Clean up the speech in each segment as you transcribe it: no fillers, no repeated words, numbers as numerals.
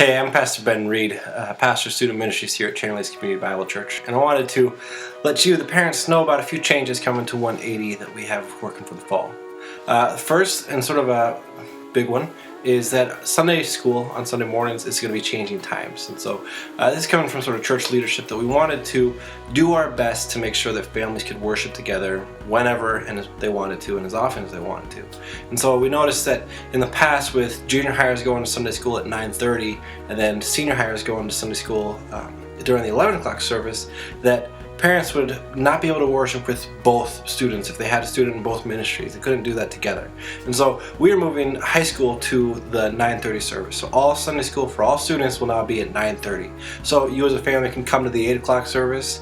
Hey, I'm Pastor Ben Reed, Pastor of Student Ministries here at Oneighty Community Bible Church, and I wanted to let you, the parents, know about a few changes coming to Oneighty that we have working for the fall. First, and sort of a big one, is that Sunday school on Sunday mornings is going to be changing times. And so this is coming from sort of church leadership that we wanted to do our best to make sure that families could worship together whenever and as they wanted to and as often as they wanted to. And so we noticed that in the past, with junior hires going to Sunday school at 9:30 and then senior hires going to Sunday school during the 11 o'clock service, that parents would not be able to worship with both students if they had a student in both ministries. They couldn't do that together. And so we are moving high school to the 9:30 service. So all Sunday school for all students will now be at 9:30. So you as a family can come to the 8 o'clock service,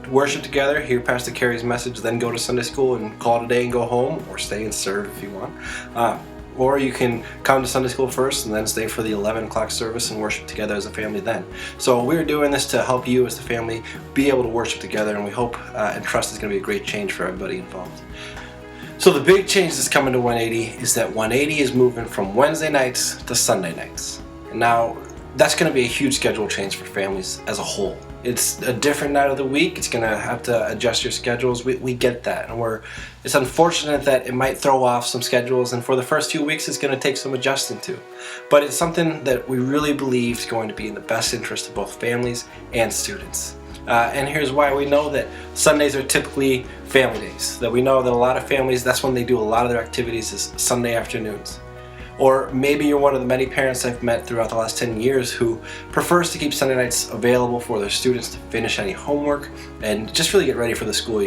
worship together, hear Pastor Carey's message, then go to Sunday school and call it a day and go home, or stay and serve if you want. Or you can come to Sunday school first and then stay for the 11 o'clock service and worship together as a family then. So we're doing this to help you as the family be able to worship together, and we hope and trust it's going to be a great change for everybody involved. So the big change that's coming to Oneighty is that Oneighty is moving from Wednesday nights to Sunday nights. And now that's going to be a huge schedule change for families as a whole. It's a different night of the week. It's going to have to adjust your schedules. We get that, and it's unfortunate that it might throw off some schedules, and for the first few weeks it's going to take some adjusting to. But it's something that we really believe is going to be in the best interest of both families and students. And here's why. We know that Sundays are typically family days. That we know that a lot of families, that's when they do a lot of their activities, is Sunday afternoons. Or maybe you're one of the many parents I've met throughout the last 10 years who prefers to keep Sunday nights available for their students to finish any homework and just really get ready for the school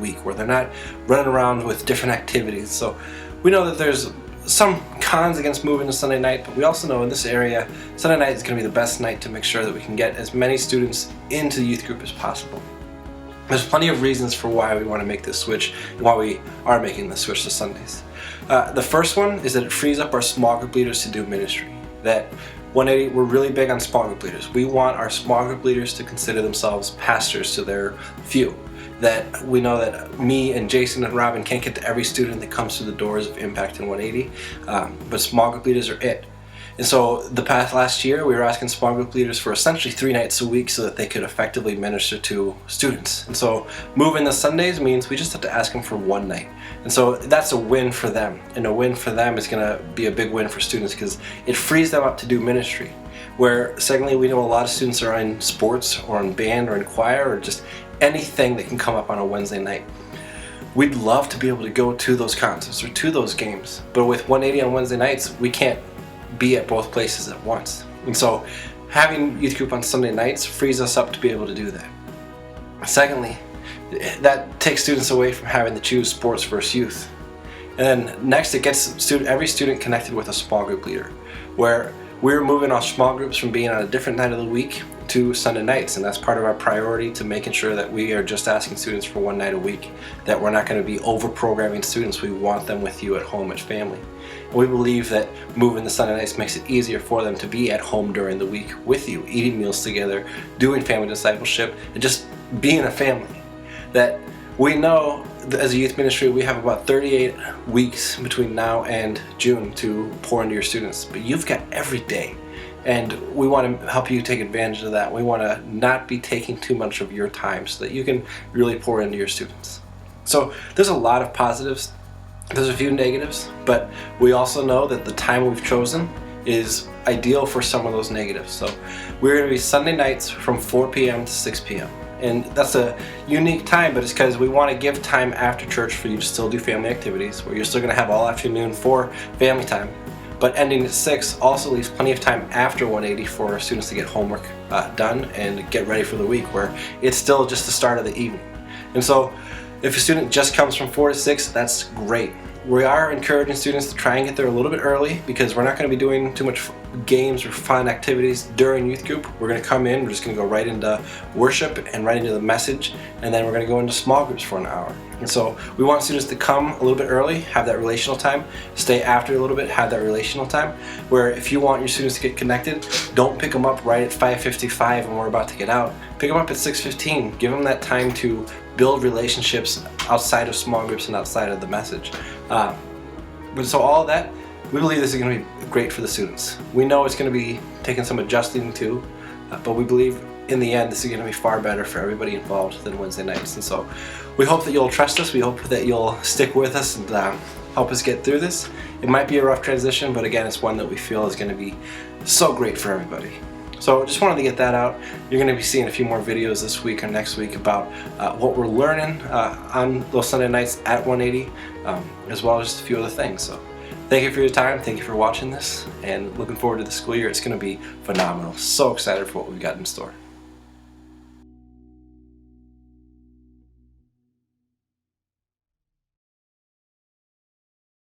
week, where they're not running around with different activities. So we know that there's some cons against moving to Sunday night, but we also know in this area, Sunday night is going to be the best night to make sure that we can get as many students into the youth group as possible. There's plenty of reasons for why we want to make this switch and why we are making the switch to Sundays. The first one is that it frees up our small group leaders to do ministry. That Oneighty, we're really big on small group leaders. We want our small group leaders to consider themselves pastors to their few. That we know that me and Jason and Robin can't get to every student that comes through the doors of Impact in Oneighty, but small group leaders are it. And so last year, we were asking small group leaders for essentially 3 nights a week so that they could effectively minister to students. And so moving the Sundays means we just have to ask them for 1 night. And so that's a win for them. And a win for them is going to be a big win for students because it frees them up to do ministry. Where secondly, we know a lot of students are in sports or in band or in choir or just anything that can come up on a Wednesday night. We'd love to be able to go to those concerts or to those games. But with Oneighty on Wednesday nights, we can't be at both places at once. And so having youth group on Sunday nights frees us up to be able to do that. Secondly, that takes students away from having to choose sports versus youth. And then next, it gets every student connected with a small group leader, where we're moving our small groups from being on a different night of the week to Sunday nights, and that's part of our priority to making sure that we are just asking students for 1 night a week, that we're not going to be over-programming students. We want them with you at home as family. And we believe that moving the Sunday nights makes it easier for them to be at home during the week with you, eating meals together, doing family discipleship, and just being a family. That we know that as a youth ministry, we have about 38 weeks between now and June to pour into your students, but you've got every day. And we want to help you take advantage of that. We want to not be taking too much of your time so that you can really pour into your students. So there's a lot of positives. There's a few negatives, but we also know that the time we've chosen is ideal for some of those negatives. So we're going to be Sunday nights from 4 p.m. to 6 p.m. And that's a unique time, but it's because we want to give time after church for you to still do family activities, where you're still going to have all afternoon for family time. But ending at 6 also leaves plenty of time after Oneighty for students to get homework done and get ready for the week, where it's still just the start of the evening. And so if a student just comes from 4 to 6, that's great. We are encouraging students to try and get there a little bit early, because we're not going to be doing too much games or fun activities during youth group. We're going to come in, we're just going to go right into worship and right into the message, and then we're going to go into small groups for an hour. And so we want students to come a little bit early, have that relational time, stay after a little bit, have that relational time, where if you want your students to get connected, don't pick them up right at 5:55 when we're about to get out. Pick them up at 6:15. Give them that time to build relationships outside of small groups and outside of the message. But so all of that we believe this is going to be great for the students. We know it's going to be taking some adjusting to, but we believe in the end this is going to be far better for everybody involved than Wednesday nights. And so we hope that you'll trust us. We hope that you'll stick with us and help us get through this. It might be a rough transition, but again, it's one that we feel is going to be so great for everybody. So just wanted to get that out. You're going to be seeing a few more videos this week or next week about what we're learning on those Sunday nights at Oneighty, as well as just a few other things. So thank you for your time. Thank you for watching this, and looking forward to the school year. It's going to be phenomenal. So excited for what we've got in store.